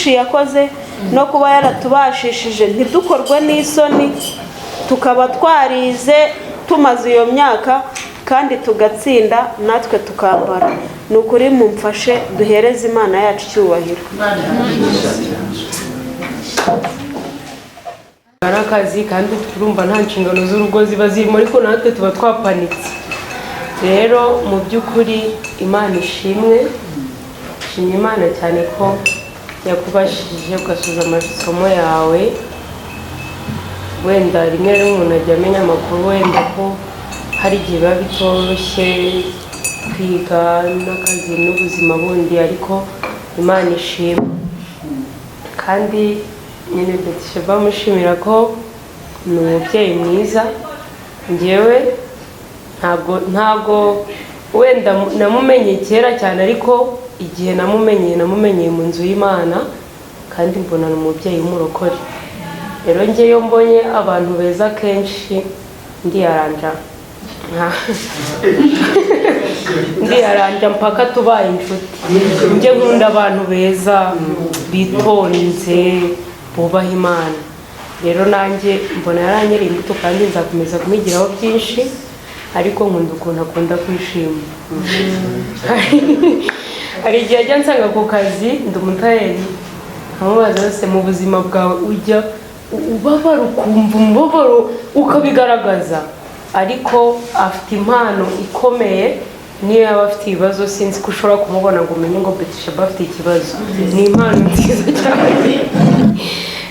byinshi yakoze no kuba yaratubashishije ntidukorwe n'isoni, tukaba twarize tumaze iyo myaka kandi tugatsinda natwe tukambara. Ni ukuri mumfashe duhereze Imana yacu icyubahiro. Akazi kandi turumva nta nshingano z'urugo ziba zirimo, ariko natwe tuba twapanitse. Rero mu by'ukuri Imana ishimwe, shimye Imana cyane ko yakubashije ugasoza amasomo yawe. Wenda rimwe umuntu ajya amenya amakuru wenda ko hari igihe biba bitoroshye kwiga n'akazi n'ubuzima bundi, ariko Imana ishimwe. Kandi nyine Bethisheba mushimira ko ni umubyeyi mwiza. Njyewe ntago wenda namumenye kera cyane, ariko igihe namumenyeye mu nzu y'Imana, kandi mbona ni umubyeyi w'umurokore. Rero njyeyo mbonye abantu beza kenshi ndiyaranja mpaka tubaye inshuti. Njye nkunda abantu beza bitonze bubaha Imana. Rero nanjye mbona yaranyereye imbuto kandi nzakomeza kumwigiraho byinshi, ariko nkunda ukuntu akunda kwishima. Hari igihe ajya nsanga ku kazi ndi umutayeri, nkamubaza wese mu buzima bwawe ujya ubabara ukumva umubabaro ukabigaragaza, ariko afite impano ikomeye. Niyo yaba afite ibibazo sinzi ko ushobora kumubona ngo umenye ngo Bethisheba afite ikibazo. Ni impano nziza cyane,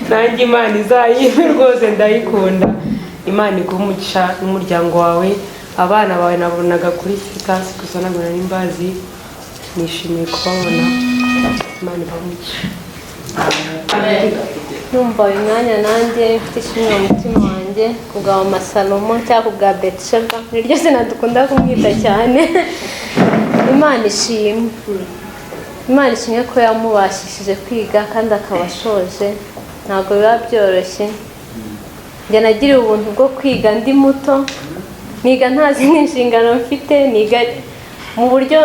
nanjye Imana izayime rwose, ndayikunda. Imana iguhe umugisha n'umuryango wawe, abana bawe nabonaga kuri status gusa ntabwo nari mbazi. Nishimiye kubabona, Imana ibahe umugisha. Numva uyu mwanya nanjye mfite ishimwe mu mutima wanjye kubwa Salomo cyangwa kubwa Bethisheba, niryo zina dukunda kumwita cyane. Imana ishimwe, Imana ishimwe ko yamubashishije kwiga kandi akaba ashoje. Ntabwo biba byoroshye. Njye nagiriye ubuntu bwo kwiga ndi muto, niga nta zindi nshingano mfite, niga mu buryo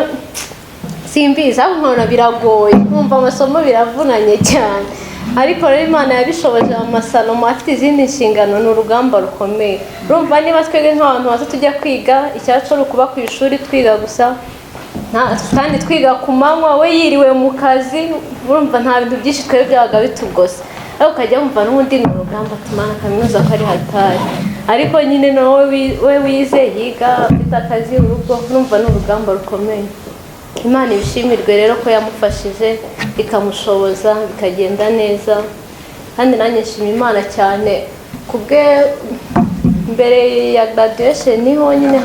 simbizi, aho nkabona biragoye, nkumva amasomo biravunanye cyane. Ariko rero Imana yabishoboje. Salomo afite izindi nshingano, ni urugamba rukomeye. Urumva niba twebwe nk'abantu bato tujya kwiga, icyacu ari ukuba ku ishuri twiga gusa, kandi twiga ku manywa, we yiriwe mu kazi, urumva nta bintu byinshi twebwe byabaga bitugose. Ariko ukajya wumva n'ubundi ni urugamba, Imana Kminuza ko ari hatari. Ariko nyine nawe we wize yiga afite akazi, urugo, urumva ni urugamba rukomeye. Imana ibishimirwe rero ko yamufashije ikamushoboza bikagenda neza. Kandi nanjye nshimira Imana cyane kubwe mbere ya graduation niho nyine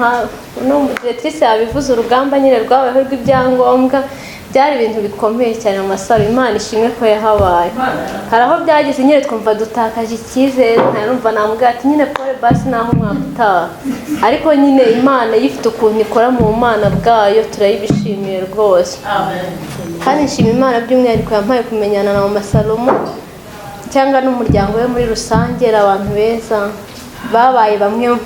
no directrice yabivuze urugamba nyine rwabayeho rw'ibyangombwa, byari ibintu bikomeye cyane mu Masaro. Imana ishimwe ko yahabaye. Hari aho byageze nyine twumva dutakaje icyizere, ntarumva namubwira ati nyine pole basi naho mwakutaha, ariko nyine Imana yifite ukuntu ikora mu Mana bwayo, turayibishimiye rwose. Kandi nshimira Imana by'umwihariko yampaye kumenyana na Salomo cyangwa n'umuryango we muri rusange. Abantu beza babaye bamwe,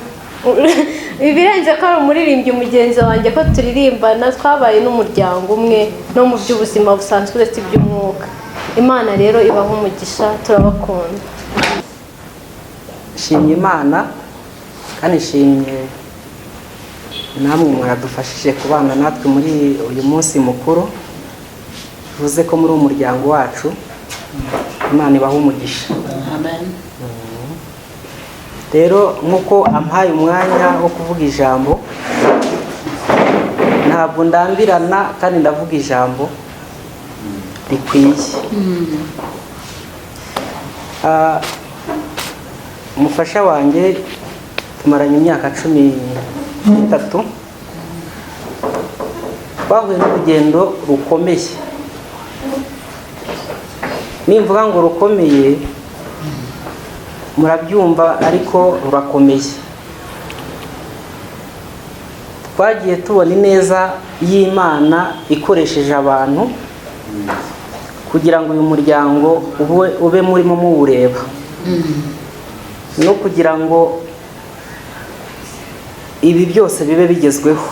ibirenze ko ari umuririmbyi mugenzi wanjye ko turirimbana, twabaye n'umuryango umwe no mu by'ubuzima busanzwe uretse iby'umwuka. Imana rero ibaho umugisha, turabakunda. Shimye Imana kandi shimye namwe mwadufashije kubana natwe muri uyu munsi mukuru. Bivuze ko muri umuryango wacu, Imana ibaho umugisha. Amen. Rero nkuko ampaye umwanya wo kuvuga ijambo, ntabwo ndambirana kandi ndavuga ijambo rikwiye. Umufasha wanjye tumaranye imyaka 13, twahuye n'urugendo rukomeye. Nimvuga ngo rukomeye murabyumva, ariko rurakomeye. Twagiye tubona ineza y'Imana ikoresheje abantu kugira ngo uyu muryango ube murimo muwureba, no kugira ngo ibi byose bibe bigezweho.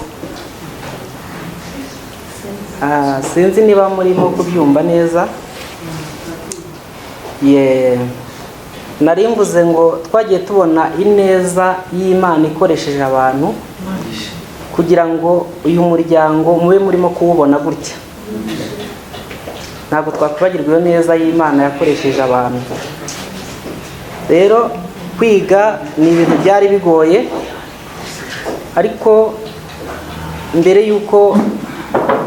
Sinzi niba murimo kubyumva neza, nari mvuze ngo twagiye tubona ineza y'Imana ikoresheje abantu kugira ngo uyu muryango mube murimo kuwubona gutya. Ntabwo twakwibagirwa iyo neza y'Imana yakoresheje abantu. Rero kwiga ni ibintu byari bigoye, ariko mbere y'uko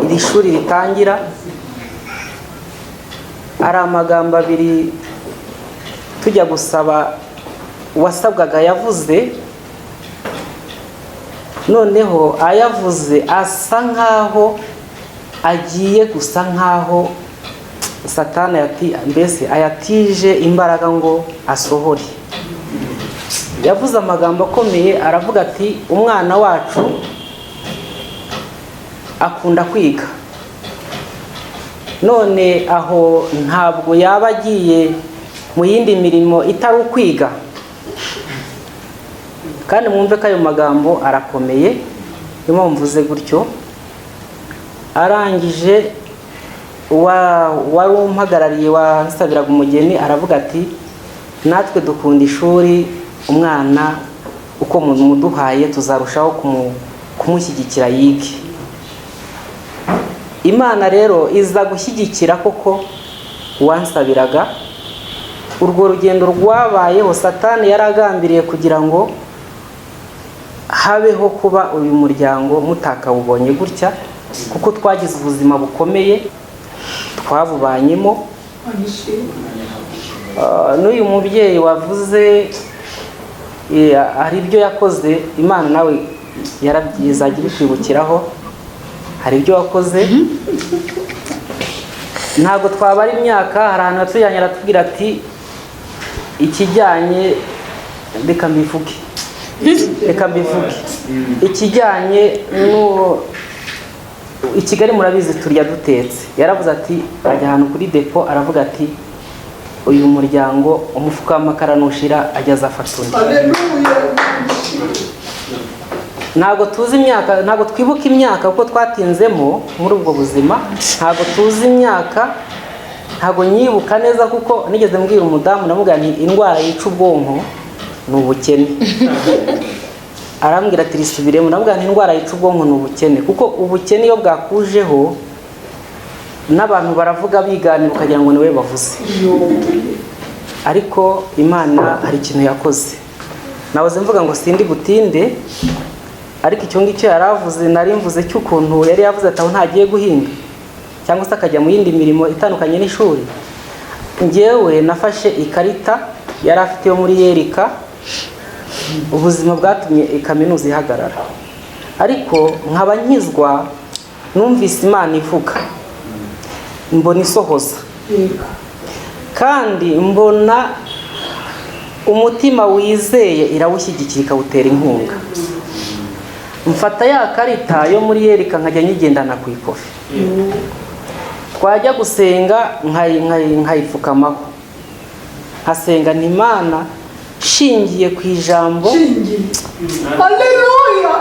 iri shuri ritangira hari amagambo abiri tujya gusaba uwasabwaga yavuze, noneho ayavuze asa nkaho agiye gusa nkaho Satani mbese ayatije imbaraga ngo asohore. Yavuze amagambo akomeye, aravuga ati umwana wacu akunda kwiga, none aho ntabwo yaba agiye mu yindi mirimo itari ukwiga. Kandi mwumve ko ayo magambo arakomeye, niyo mvuze gutyo. Arangije wari umpagarariye wansabiraga umugeni aravuga ati natwe dukunda ishuri, umwana uko muduhaye tuzarushaho kumushyigikira yige. Imana rero iza gushyigikira koko uwansabiraga. Urwo rugendo rwabayeho Satani yaragambiriye kugira ngo habeho kuba uyu muryango mutakawubonye gutya, kuko twagize ubuzima bukomeye twabubanyemo. N'uyu mubyeyi wavuze hari ibyo yakoze, Imana nawe yarabyizaga ibitwibukiraho. Hari ibyo wakoze, ntabwo twabara imyaka. Hari ahantu yatujyanye aratubwira ati ikijyanye reka mbivuge ikijyanye i Kigali murabizi turya dutetse. Yaravuze ati ajya ahantu kuri depo aravuga ati uyu muryango umufuka w'amakara nushira ageza afata undi. Ntabwo tuzi imyaka, ntabwo twibuka imyaka kuko twatinzemo muri ubwo buzima. Ntabwo tuzi imyaka, ntabwo nyibuka neza kuko nigeze mbwira umudamu namubwira nti indwara yica ubwonko ni ubukene. Arambwira ati risubiremo. Namubwira nti indwara yica ubwonko ni ubukene, kuko ubukene iyo bwakujeho n'abantu baravuga biganira ukagira ngo niwe bavuze. Ariko Imana hari ikintu yakoze. Nahoze mvuga ngo sindi butinde, ariko icyo ngicyo yaravuze nari mvuze cy'ukuntu yari yavuze ati aho ntagiye guhinga cyangwa se akajya mu yindi mirimo itandukanye n'ishuri. Njyewe nafashe ikarita yari afite yo muri Yerika, ubuzima bwatumye Kminuza ihagarara, ariko nkaba nkizwa numvise Imana ivuga, mbona isohoza, kandi mbona umutima wizeye irawushyigikira ikawutera inkunga. Mfata ya karita yo muri Yerika nkajya nyigendana ku ikofi. Twajya gusenga nkayipfukamaho, nkasenga nti Imana shingiye ku ijambo haleluya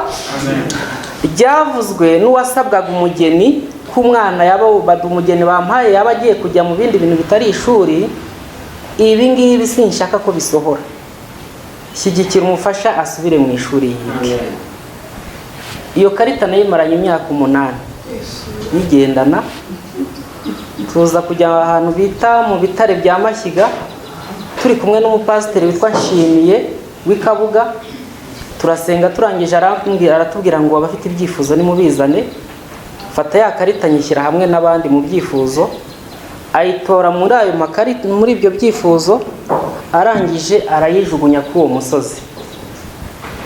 ryavuzwe n'uwasabwaga umugeni k'umwana yaba umugeni bampaye yaba agiye kujya mu bindi bintu bitari ishuri. Ibi ngibi sinshaka ko bisohora. Shyigikira umufasha asubire mu ishuri yige. Iyo karita nayimaranye imyaka 8 yigendana. Tuza kujya ahantu bita mu bitare bya Mashyiga, turi kumwe n'umupasiteri witwa Nshimiye w'Ikabuga. Turasenga turangije aratubwira ngo abafite ibyifuzo nimubizane. Fata ya karita nyishyira hamwe n'abandi mu byifuzo, ayitora muri ayo makarita, muri ibyo byifuzo. Arangije arayijugunya kuri uwo musozi.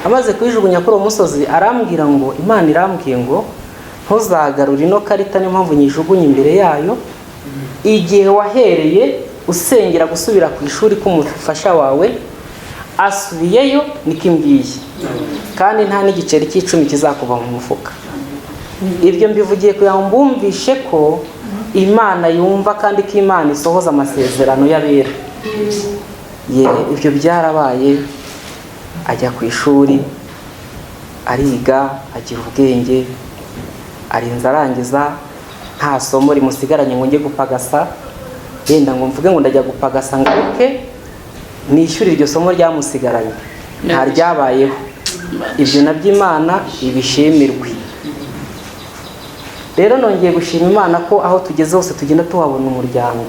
Amaze kuyijugunya kuri uwo musozi arambwira ngo Imana irambwiye ngo ntuzagarure ino karita, niyo mpamvu nyijugunye imbere yayo. Igihe wahereye usengera gusubira ku ishuri k'umufasha wawe asubiyeyo niko imbwiye, kandi nta n'igiceri cy'icumi kizakuva mu mufuka. Ibyo mbivugiye kugira ngo mbumvishe ko Imana yumva kandi ko Imana isohoza amasezerano y'abera. Ibyo byarabaye. Ajya ku ishuri ariga, agira ubwenge, arinze arangiza nta somo rimusigaranye ngo njye gupagasa. yenda ngo mvuge ngo ndajya gupagasa ngaruke nishyure iryo somo ryamusigaranye, nta ryabayeho. Ibyo nabyo Imana ibishimirwe. Rero nongeye gushima Imana ko aho tugeze hose tugenda tuhabona umuryango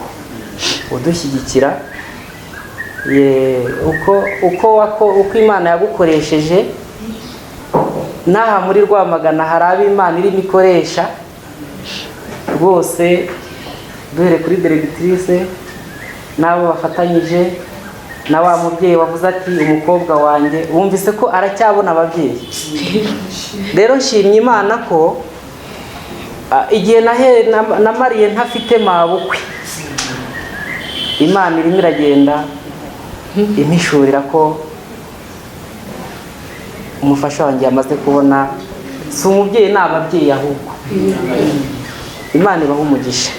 udushyigikira. Uko Imana yagukoresheje n'aha muri Rwamagana hari abo Imana irimo ikoresha rwose, duhere kuri diregitirise n'abo bafatanyije na wa mubyeyi wavuze ati umukobwa wanjye, wumvise ko aracyabona ababyeyi. Rero nshimye Imana ko igihe namariye ntafite mabukwe, Imana irimo iragenda impishurira ko umufasha wanjye yamaze kubona si umubyeyi, ni ababyeyi ahubwo. Imana ibaha umugisha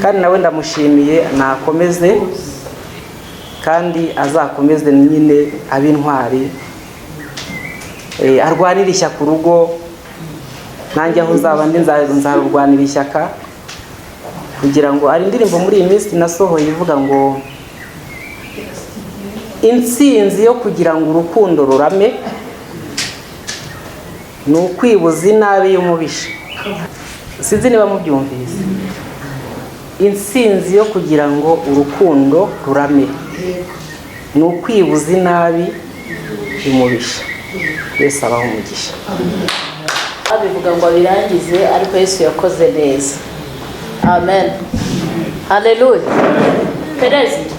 kandi nawe ndamushimiye, nakomeze kandi azakomeze nyine ab'intwari, arwanira ishyaka urugo. Nanjye aho uzaba ndi nzarurwanira ishyaka, kugira ngo ari indirimbo muri iyi minsi nasohoye ivuga ngo intsinzi yo kugira ngo urukundo rurame ni ukwibuza inabi y'umubisha. Sinzi niba mubyumvise. Intsinzi yo kugira ngo urukundo rurame ni ukwibuza inabi y'umubisha. Yesu abaho umugisha. Bivuga ngo birangize, ariko Yesu yakoze neza. Amen. Haleluya. Perezida,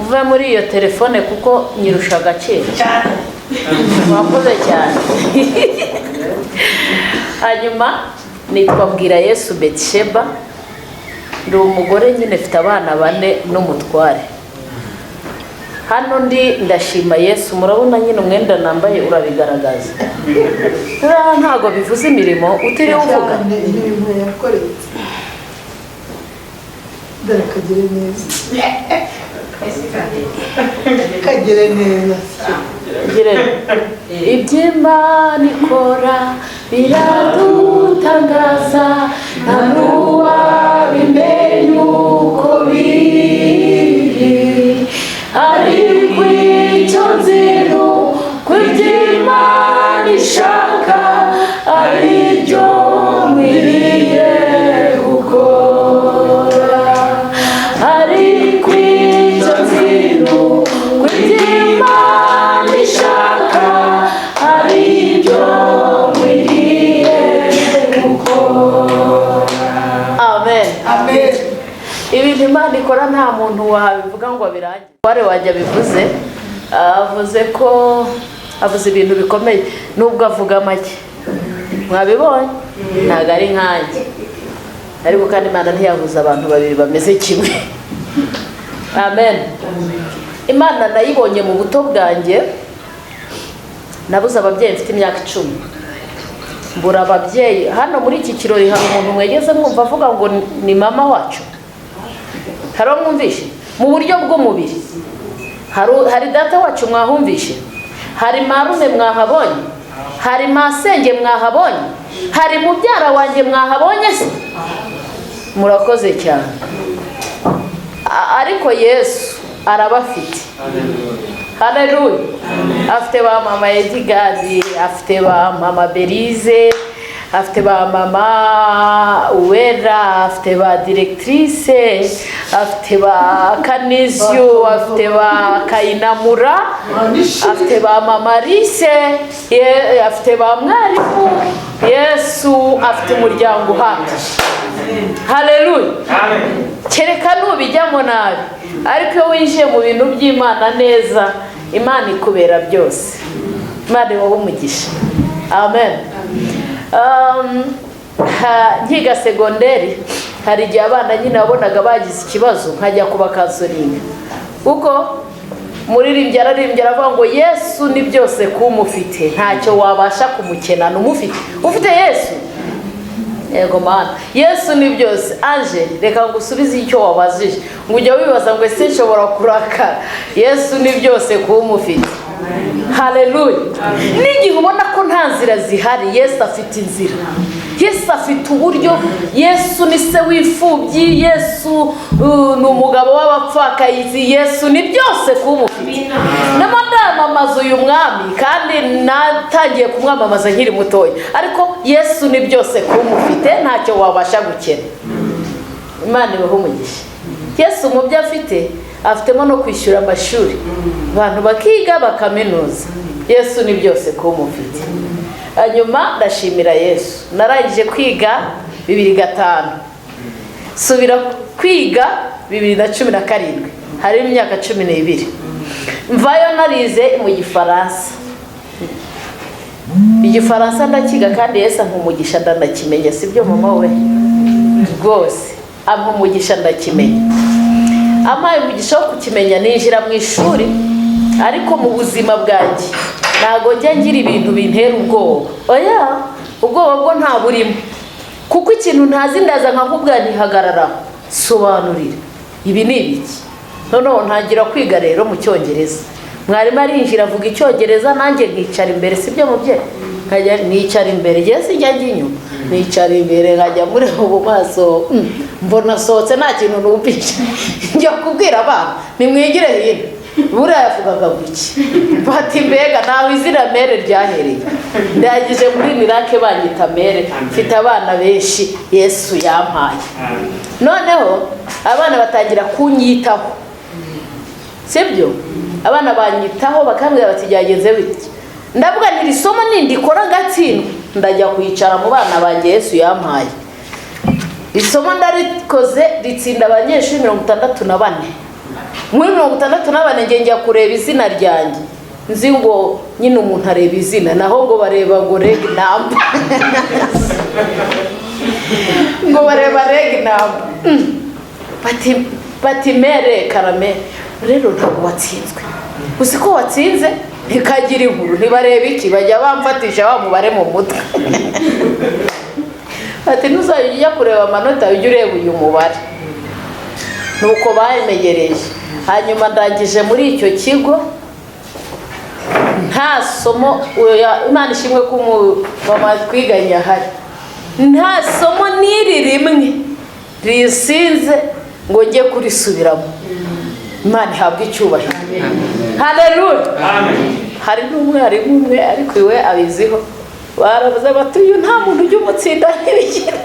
uve muri iyo telefone kuko nyirusha agaciro cyane. Wakoze cyane. Hanyuma nitwa Bwira Yesu Bethisheba, ndi umugore nyine mfite abana 4 n'umutware. Hano ndashima Yesu, murabona nyine umwenda nambaye urabigaragaza. Ntago bivuze imirimo utiriwe uvuga. Kagire neza. Kagire neza. Iby'Imana ikora biradutangaza, nta n'uwabimenya uko biri. Ariko icyo nzi ko iby'Imana ishaka ari byo nkwiriye gukora. Ariko icyo nzi ko iby'Imana ishaka ari byo nkwiriye gukora. Amen. Amen. Ibintu Imana ikora nta muntu wabivuga ngo birangize. Ware wajya bivuze, avuze ibintu bikomeye nubwo avuga make. Mwabibonye ntago ari nkanjye, ariko kandi Imana ntiyahuza abantu babiri bameze kimwe. Amen. Imana nayibonye mu buto bwanjye, nabuze ababyeyi mfite imyaka 10. Mbura ababyeyi. Hano muri iki kirori hari umuntu mwegeze mwumva avuga ngo ni mama wacu? Hari mwumvishe? Mu buryo bw'umubiri hari data wacu mwahumvishe, hari marume mwahabonye, hari masenge mwahabonye, hari mubyara wanjye mwahabonye se? Murakoze cyane. Ariko Yesu arabafite. Haleluya. Afite ba mama Edigadi, afite ba mama Berize, afite ba mama Uwera, afite ba directrice, afite ba Kanizio, afite ba Kayinamura, afite ba mama Rise, afite ba mwarimu. Yesu afite umuryango uhagije. Haleluya. Amen. Kereka nubijyamo nabi, ariko iyo winjiye mu bintu by'Imana neza, Imana ikubera byose. Imana ibahe umugisha. Amen. Nkiga segonderi hari igihe abana nyine wabonaga bagize ikibazo nkajya kubakazoringa. Uko muririmbyi ararimbye aravuga ngo Yesu ni byose kumufite, ntacyo wabasha kumukenana umufite. Ufite Yesu, yego mana, Yesu ni byose. Anje reka ngusubize icyo wabazije, ngo ujye wibaza ngo ese nshobora kurakara. Yesu ni byose kumufite. Haleluya. N'igihe ubona ko nta nzira zihari, Yesu afite inzira. Yesu afite uburyo. Yesu ni se w'imfubyi, Yesu ni umugabo w'abapfakayizi, Yesu ni byose kumufite. Ndamamaza uyu mwami kandi natangiye kumwamamaza nkiri mutoya, ariko Yesu ni byose kumufite, ntacyo wabasha gukena. Imana ibahe umugisha. Yesu mu byo afitemo no kwishyura amashuri, abantu bakiga bakaminuza. Yesu ni byose kumufite. Hanyuma ndashimira Yesu, narangije kwiga 2005, subira kwiga 2017, hari imyaka 12. Mvayo narize mu Gifaransa. Igifaransa ndakiga kandi Yesu ampumugisha ndakimenya, sibyo mama we? Rwose ampumugisha ndakimenya. Amaye umugisha wo kukimenya, ninjira mu ishuri, ariko mu buzima bwanjye ntago njya ngira ibintu bintera ubwoba. Oya, ubwoba bwo nta burimo, kuko ikintu ntazi ndaza nkakubwira ntihagarara, sobanurira ibi ni ibiki. Noneho ntagira kwiga rero mu Cyongereza. Mwarimu arinjira avuga Icyongereza, nanjye nkicara imbere, sibyo mubye? Nkajya nicara imbere, njye sinjya inyuma, nicara imbere nkajya muri ubu maso, mbona sohotse nta kintu numvise. Njya kubwira abana nimwigire hino, buriya yavugaga guki, bati mbega nawe izina mere ryahereye. Ndagije muri Mirake banyita mere, mfite abana benshi Yesu yampaye. Noneho abana batangira kunyitaho, sibyo? Abana banyitaho bakambwira bati byagenze bite. Ndavuga nti isomo nindikora gatsindwa, ndajya kwicara mu bana banjye Yesu yampaye. Isomo ndarikoze ritsinda abanyeshuri 64. Muri 64 ngiye njya kureba izina ryanjye, nzi ngo nyine umuntu areba izina, naho ngo bareba ngo reg number. Ngo bareba reg number. Bati mere karame, rero ntabwo watsinzwe. Uzi ko watsinze ntikagira inkuru, ntibareba iki, bajya bamfatisha wa mubare mu mutwe. Ati ntuzajya kureba amanota, ujye ureba uyu mubare. Nuko bayemegereje. Hanyuma ndangije muri icyo kigo, nta somo, Imana ishimwe ko mama twiganye ahari, nta somo n'iri rimwe risinze ngo njye kurisubiramo. Imana ihabwe icyubahiro. Haleluya. Amen. Hari n'umwarimu umwe ariko iwe abiziho, baravuze bati uyu nta muntu ujya umutsinda n'ibikira.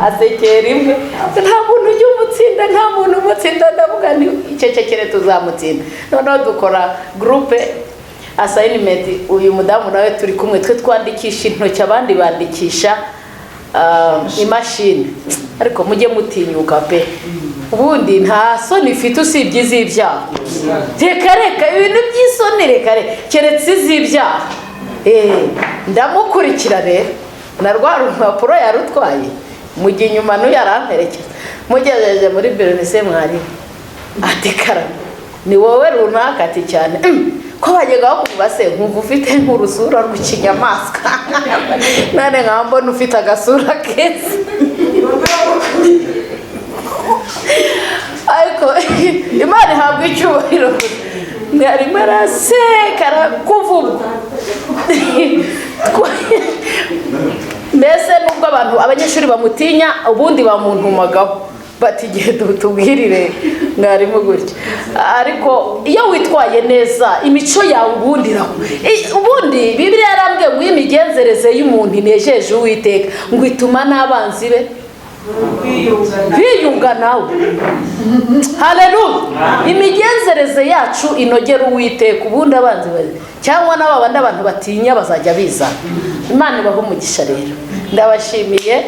Asekera imwe, nta muntu ujya umutsinda, nta muntu umutsinda. Ndavuga ni icecekere tuzamutsinda. Noneho dukora groupe assignment, uyu mudamu nawe turi kumwe, twe twandikisha intoki, abandi bandikisha imashini. Ariko mujye mutinyuka pe, ubundi nta soni ifite usibye iz'ibyaha. Reka ibintu by'isoni reka keretse iz'ibyaha. Ndamukurikira rero, na rwa rupapuro yarutwaye, mujye inyuma n'uyaramperekeza, mugejeje muri BWIRA mwari ati karame ni wowe runaka, ati cyane ko bajyaga kuvuga se nkumva ufite nk'urusura rw'ikinyamaswa, nane nkambona ufite agasura keza. Ariko Imana ihabwe icyubahiro, mwarimu arasekara kuvuga. Mbese nubwo abanyeshuri bamutinya, ubundi bamuntumagaho bati igihe tubwirire mwarimu gutya. Ariko iyo witwaye neza, imico yawe ubundiraho. Ubundi Bibiliya yarambwiye ngo imigenzereze y'umuntu inejeje Uwiteka, ngo ituma n'abanzi be biyunga nawe. Haleluya. Imigenzereze yacu inogera Uwiteka, ubundi abanzi cyangwa n'abandi abantu batinya bazajya biza. Imana ibahe umugisha rero. Ndabashimiye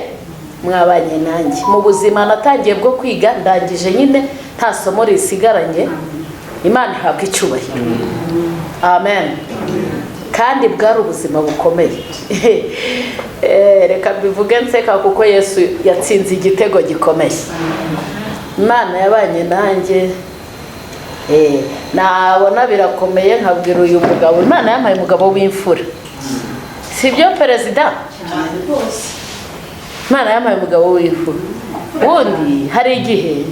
mwabanye nanjye mu buzima natangiye bwo kwiga, ndangije nyine nta somo risigaranye. Imana ihabwe icyubahiro. Amen. Kandi bwari ubuzima bukomeye. Reka bivuge nseka kuko Yesu yatsinze igitego gikomeye. Imana yabanye nanjye, nabona birakomeye nkabwira uyu mugabo, Imana yampaye umugabo w'imfura, sibyo perezida? Imana yampaye umugabo w'imfura. Ubundi hari igihe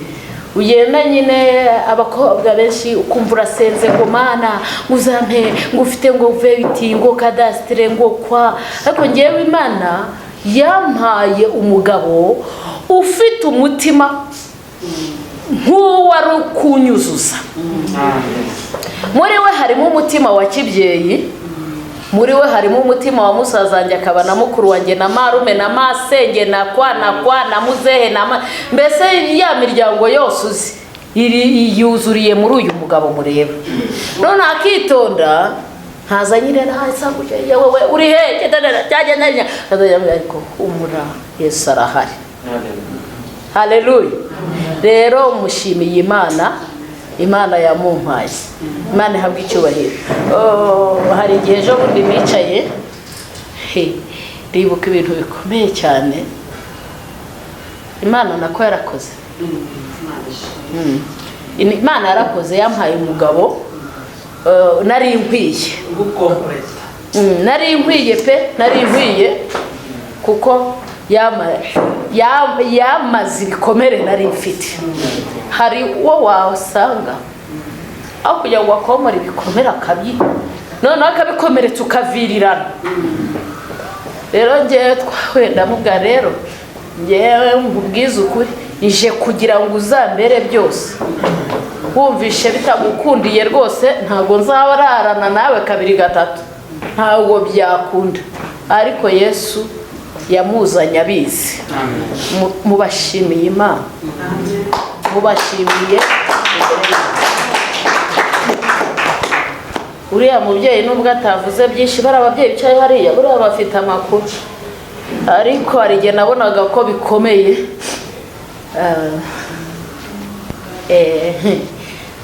ugenda nyine abakobwa benshi ukumva urasenze ngo Mana uzampe, ngo ufite ngo veriti, ngo kadasitire, ngo kwa. Ariko ngewe Imana yampaye umugabo ufite umutima nk'uwari kunyuzuza. Muri we harimo umutima wa kibyeyi, muri we harimo umutima wa musazanjye akaba na mukuru wanjye na marume na masenge na kwa na muzehe mbese ya miryango yose uzi yuzuriye muri uyu mugabo mureba. None akitonda ntaza nyine ntasanguje yewe uri he cyagenda ariko umura Yesu arahari. Haleluya. Rero mushimiye Imana yamumpaye. Imana ihabwa icyubahiro. Hari igihe ejo bundi nicaye ndibuka ibintu bikomeye cyane Imana nako yarakoze. Imana yarakoze, yampaye umugabo nari nkwiye pe, nari nkwiye kuko yamaze ibikomere nari mfite. Hari uwo wasanga aho kugira ngo akomore ibikomere noneho akabikomeretsa ukavirirana. Rero ngewe twahwenda muga, rero ngewe nkubwiza ukuri ije kugira ngo uzambere byose. Wumvishe bitagukundiye rwose ntabwo nzabararana nawe kabiri gatatu, ntabwo byakunda. Ariko Yesu yamuzanye abizi. Mubashimiye Imana, mubashimiye. Uriya mubyeyi nubwo atavuze byinshi, bari ababyeyi bicaye hariya buriya bafite amakuru, ariko hari igihe nabonaga ko bikomeye.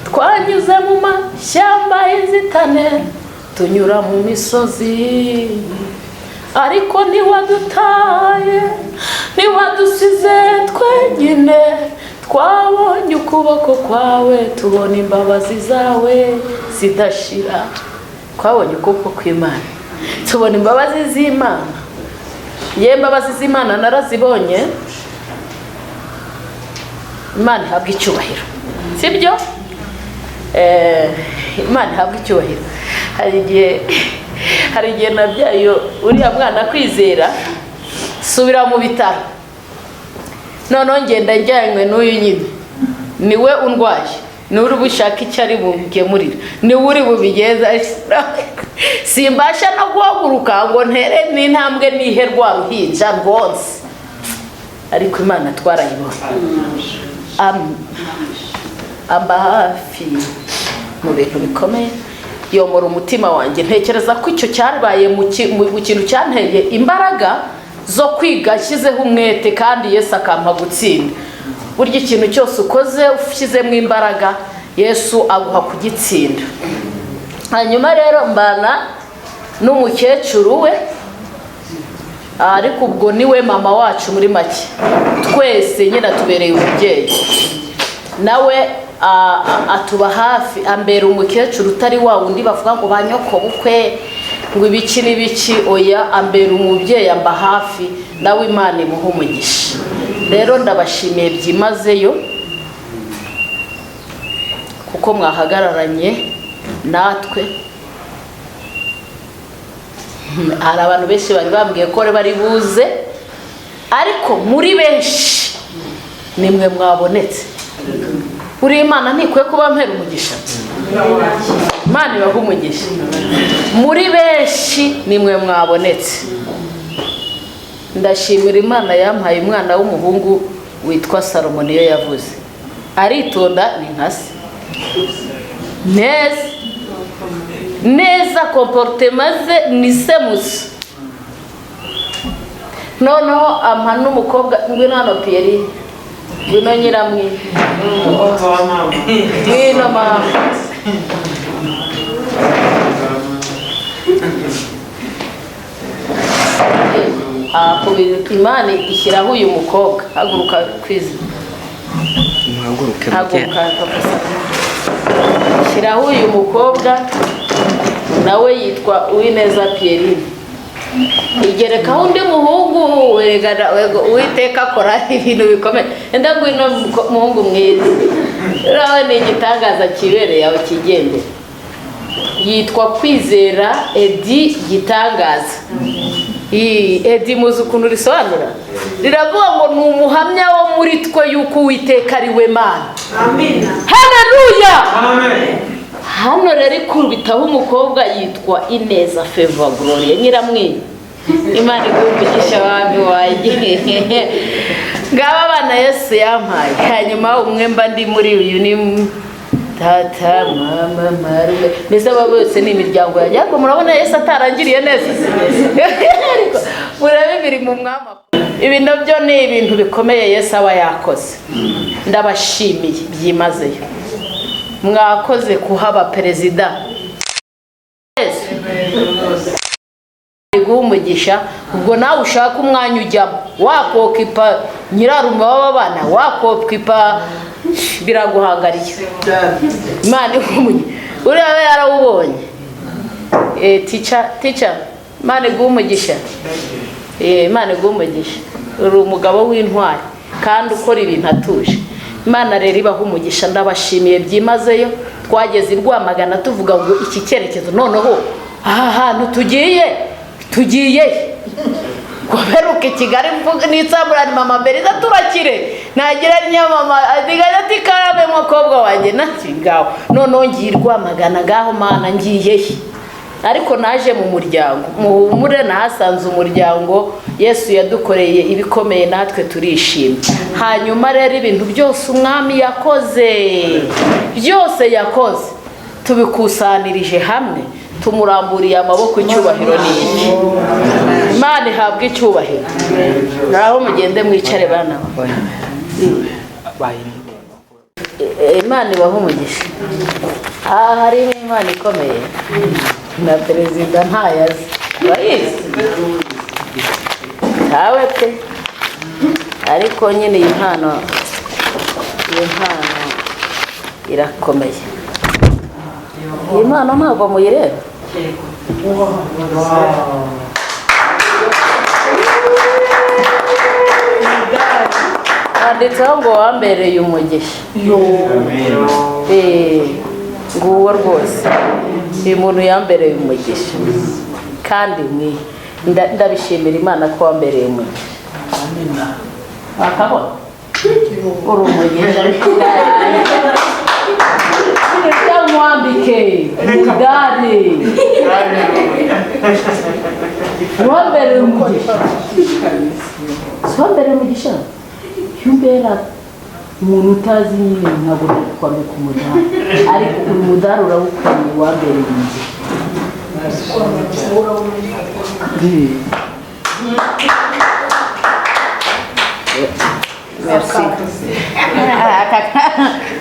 Twanyuze mu mashyamba y'inzitane, tunyura mu misozi, ariko ntiwadutaye, ntiwadusize twenyine. Twabonye ukuboko kwawe, tubona imbabazi zawe zidashira. Twabonye ukuboko kw'Imana, tubona imbabazi z'Imana. Imbabazi z'Imana narazibonye. Imana ihabwa icyubahiro, sibyo? Imana ihabwa icyubahiro. Hari igihe nabyaye uriya mwana kwizera, subira mu bitaro. Noneho ngenda njyanywe n'uyu nyine, niwe undwaye, niwe uri bushaka icyo ari bugemurira, niwe uri bubigeza. Simbasha no guhaguruka ngo ntere n'intambwe nihe rwa ruhinja rwose, ariko Imana twarayibona. Amba hafi mu bintu bikomeye, yomora umutima wanjye. Ntekereza ko icyo cyabaye mu kintu cyanteye imbaraga zo kwiga, nshyizeho umwete, kandi Yesu akampa gutsinda. Burya ikintu cyose ukoze ushyizemo imbaraga, Yesu aguha kugitsinda. Hanyuma rero mbana n'umukecuru we, ariko ubwo niwe mama wacu muri make. Twese nyine atubereye umubyeyi, nawe atuba hafi, ambera umukecuru utari wa wundi bavuga ngo banyoko bukwe ngo ibiki n'ibiki. Oya, ambera umubyeyi, amba hafi. Nawe Imana imuha umugisha. Rero ndabashimiye byimazeyo kuko mwahagararanye natwe. Hari abantu benshi bari bambwiye ko bari buze, ariko muri benshi nimwe mwabonetse. Uri Imana ntikwiye kuba mpera umugisha. Imana ibaha umugisha. Muri benshi nimwe mwabonetse. Ndashimira Imana yampaye umwana w'umuhungu witwa Salomo, niyo yavuze. Aritonda ni nkase, neza comportement ze ni semusa. Noneho ampa n'umukobwa, ngwino hano Pierre, ngwino nyiramwe, ngwino mama. Kubirika Imana ishyiraho uyu mukobwa. Haguruka kwizi, haguruka. Shyiraho uyu mukobwa, nawe yitwa Uwineza Pierre. Igerekaho undi muhungu, Uwiteka akora ibintu bikomeye. Enda ngwino muhungu mwiza, urawe ni igitangaza kibereye yawe kigendera. Yitwa Kwizera Edi Gitangaza. Edi muzi ukuntu risobanura, riravuga ngo ni umuhamya wo muri twe yuko Uwiteka ari we Mana. Amina. Haleluya. Amen. Hano rero ikubitaho umukobwa yitwa Ineza Favor Gloria Nyiramwe. Imana igumisha abami wanjye. Ngaba abana Yesu yampaye. Hanyuma umwe mba ndi muri uyu ni tata mama marume. Mbese aba bose ni imiryango yanjye. Ariko murabona Yesu atarangiriye neza. Ariko murabe biri mu mwama. Ibi nabyo ni ibintu bikomeye Yesu aba yakoze. Ndabashimiye byimazeyo. Mwakoze kuhaba perezida. Umugisha ubwo nawe ushaka umwanya ujyamo wakokipa nyirarume w'abana wakokipa biraguhangariye. Imana igumugisha uriya yarawubonye. Teacher Imana igumugisha. Imana igumugisha uri umugabo w'intwari kandi ukora ibintu atuje. Imana rero ibaho umugisha. Ndabashimiye byimazeyo. Twageze i Rwamagana tuvuga ngo iki cyerekezo noneho aha hantu tugiye kuberuka Kigali mvuga n'itsamburani mama Beriza turakire nagira nyamama adigaje ati karame mukobwa wanjye nakingaho noneho ngiye Rwamagana gaho Mana ngiye. Ariko naje mu muryango muhumure nahasanze umuryango Yesu yadukoreye ibikomeye natwe turishimye. Hanyuma rero ibintu byose umwami yakoze tubikusanirije hamwe tumuramburiye amaboko. Icyubahiro ni iki. Imana ihabwe icyubahiro. Naho mugende mwicare bana. Imana ibaho umugisha. Hari Imana ikomeye na perezida ntayazi bayizi tawe pe. Ariko nyine iyi mpano irakomeye. Iyi mpano ntabwo muyireba. Handitseho ngo wambereye umugisha. Nguwo rwose uyu muntu yambereye umugisha kandi ndabishimira Imana ko wambereye umugisha. Akabona uri umugisha. Mwambike Umudari wambereye umugisha. Wambereye umugisha yumbera umuntu utazi nyine ntabwo kwambika Umudari. Ariko Umudari urawukwiye wambereye umugisha. Merci.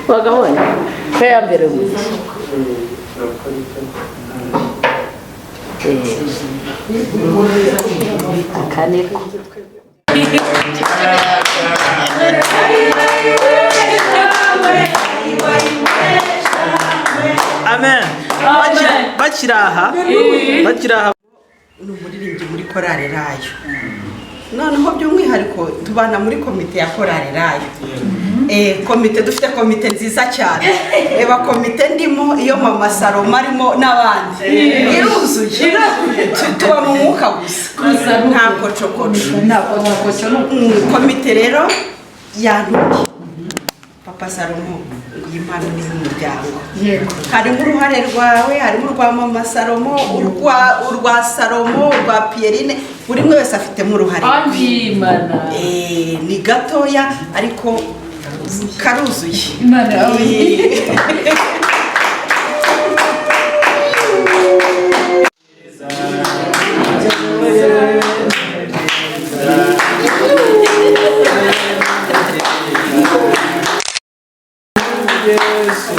Wagabonye ko yambereye umugisha. Akaneko Amen. Bakiraha ni umuririmbyi muri korali Rayo. Noneho by'umwihariko tubana muri komite ya korali Rayo. Komite dufite komite nziza cyane. Eba komite ndimo iyo mama Saloma arimo n'abandi. Iruzuye. Tuba mu mwuka gusa. Nta kocokoco. Komite rero yantuye. Papa Saloma Imana ni umuryango. Harimo uruhare rwawe, harimo urwa mama Salomo, urwa Salomo, urwa Pierine, buri umwe wese afitemo uruhare. Ni gatoya ariko karuzuye. Imana Yes,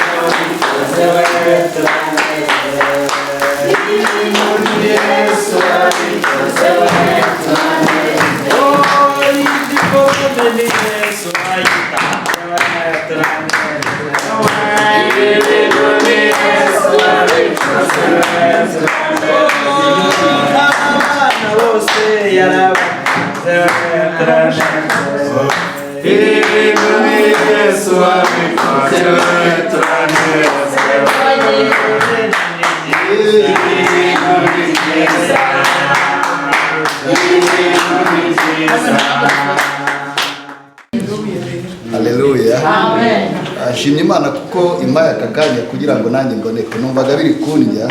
Ashimye Imana kuko impaye aka kanya kugira ngo nanjye mboneke. Numvaga biri kundya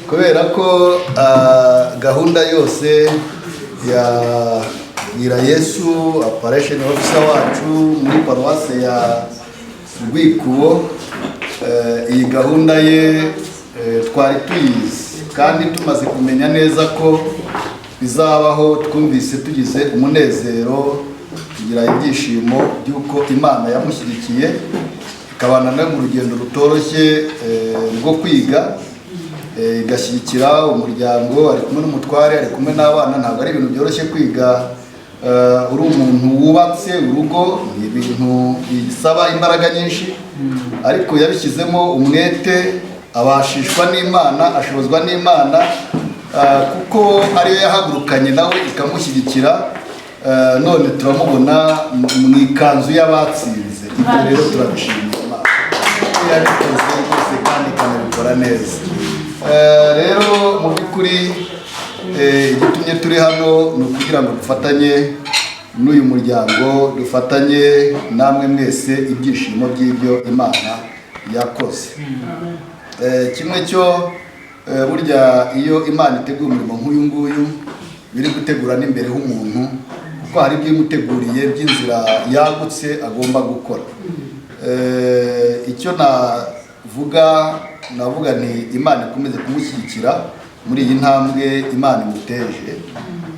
kubera ko gahunda yose ya BWIRA YESU operation officer wacu muri paruwase ya Rwikubo, iyi gahunda ye twari tuyizi kandi tumaze kumenya neza ko bizabaho. Twumvise tugize umunezero, tugira ibyishimo by'uko Imana yamushyigikiye ikabana no mu rugendo rutoroshye rwo kwiga, igashyigikira umuryango. Ari kumwe n'umutware, ari kumwe n'abana. Ntabwo ari ibintu byoroshye kwiga uri umuntu wubatse urugo, ni ibintu bisaba imbaraga nyinshi, ariko yabishyizemo umwete, abashishwa n'Imana, ashobozwa n'Imana, kuko ariyo yahagurukanye nawe ikamushyigikira. None turamubona mu ikanzu y'abatsinze. Ibyo rero turabishimira Imana, yabikoze rwose kandi ikanabikora neza. Rero mu by'ukuri igitumye turi hano ni ukugira ngo dufatanye n'uyu muryango, dufatanye namwe mwese ibyishimo by'ibyo Imana yakoze. Kimwe cyo burya iyo Imana iteguye umurimo nk'uyu nguyu, biri gutegura n'imbere h'umuntu, kuko hari ibyo imuteguriye by'inzira yagutse agomba gukora. Icyo navuga ni Imana ikomeze kumushyigikira muri iyi ntambwe Imana imuteje,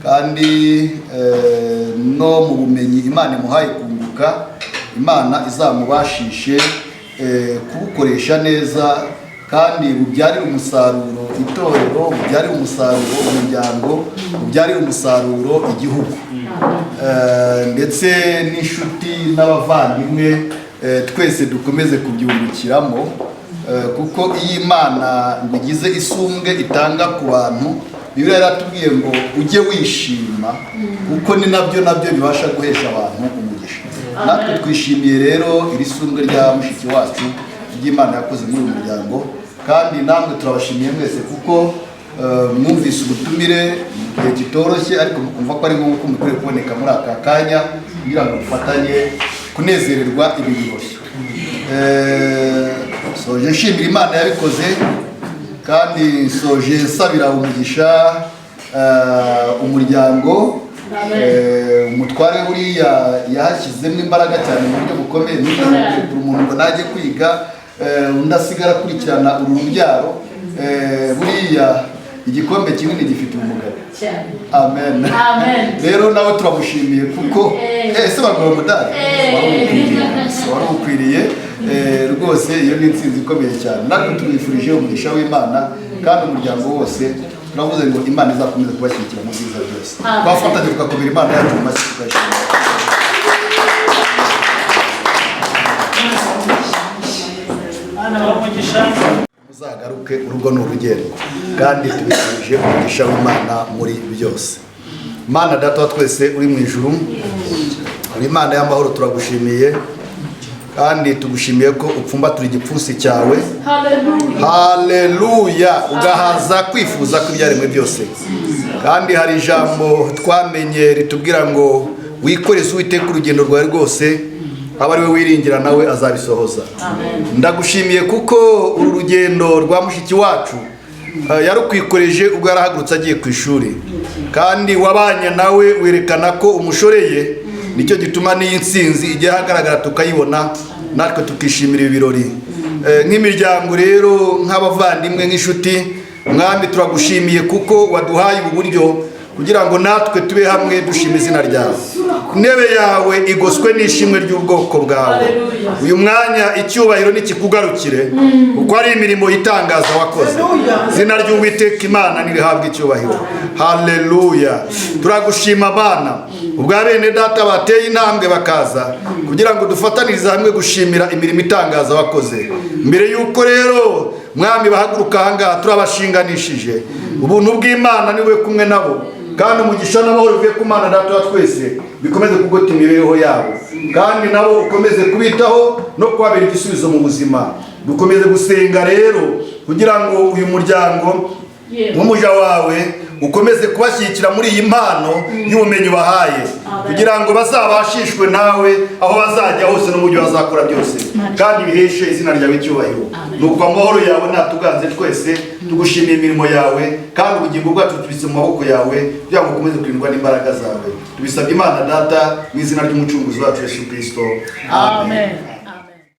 kandi no mu bumenyi Imana imuhaye kunguka, Imana izamubashishe kubukoresha neza, kandi bubyarire umusaruro itorero, bubyarire umusaruro umuryango, bubyarire umusaruro igihugu, ndetse n'inshuti n'abavandimwe. Twese dukomeze kubyungukiramo, kuko iyi Imana ngo igize isumbwe itanga ku bantu. Bibiliya yaratubwiye ngo ujye wishima, kuko ni nabyo bibasha guhesha abantu umugisha. Natwe twishimiye rero iri sumbwe rya mushiki wacu ry'Imana yakoze muri uyu muryango, kandi namwe turabashimiye mwese kuko mwumvise ubutumire mu gihe kitoroshye, ariko mukumva ko ari nk'uko mukwiye kuboneka muri aka kanya kugira ngo dufatanye kunezererwa ibi birori. Soje nshimira Imana yabikoze, kandi soje nsabira umugisha umuryango. Umutware buriya yahashyizemo imbaraga cyane mu buryo bukomeye, n'umuntu ngo najye kwiga undi asigara akurikirana uru rubyaro. Buriya igikombe kinini gifite umugabo. Amen. Rero nawe turamushimiye kuko ese bagura Umudari wari ukwiriye rwose. Iyo ni intsinzi ikomeye cyane. Natwe tumwifurije umugisha w'Imana, kandi umuryango wose turavuze ngo Imana izakomeza kubashyigikira mu byiza byose. Twafatanye tugakomera Imana yacu mu mashyi tukayishimira. Muzagaruke, urugo ni urugendo, kandi tubifurije umugisha w'Imana muri byose. Mana Data wa twese uri mu ijuru, uri Imana y'amahoro, turagushimiye kandi tugushimiye ko upfumbatura igipfunsi cyawe. Haleluya. Ugahaza kwifuza kw'ibyaremwe byose. Kandi hari ijambo twamenye ritubwira ngo wikoreze Uwiteka urugendo rwawe rwose, aba ari we wiringira nawe azabisohoza. Ndagushimiye kuko uru rugendo rwa mushiki wacu yarukwikoreje ubwo yarahagurutse agiye ku ishuri, kandi wabanye nawe werekana ko umushoreye. Nicyo gituma n'iyi ntsinzi igiye hagaragara tukayibona, natwe tukishimira ibi birori nk'imiryango. Rero nk'abavandimwe, nk'inshuti, Mwami turagushimiye kuko waduhaye ubu buryo kugira ngo natwe tube hamwe dushima izina ryawe. Intebe yawe igoswe n'ishimwe ry'ubwoko bwawe. Uyu mwanya icyubahiro nikikugarukire, kuko ari imirimo itangaza wakoze. Izina ry'Uwiteka Imana nirihabwe icyubahiro. Haleluya. Turagushima Bana ubwa bene data bateye intambwe bakaza kugira ngo dufatanirize hamwe gushimira imirimo itangaza wakoze. Mbere yuko rero Mwami bahaguruka ahangaha, turabashinganishije ubuntu bw'Imana niwe kumwe nabo, kandi umugisha n'amahoro bivuye ku Mana Data wa twese bikomeze kugota imibereho yabo, kandi nabo ukomeze kubitaho no kubabera igisubizo mu buzima. Dukomeze gusenga rero kugira ngo uyu muryango nk'umuja wawe ukomeze kubashyigikira muri iyi mpano y'ubumenyi bahaye, kugira ngo bazabashishwe nawe aho bazajya hose no mu byo bazakora byose, kandi biheshe izina ryawe icyubahiro. Nuko amahoro yawe natuganze twese, tugushimiye imirimo yawe, kandi ubugingo bwacu tubise mu maboko yawe, kugira ngo ukomeze kurindwa n'imbaraga zawe. Tubisabye Imana Data mu izina ry'umucunguzi wacu Yesu Kristo. Amen.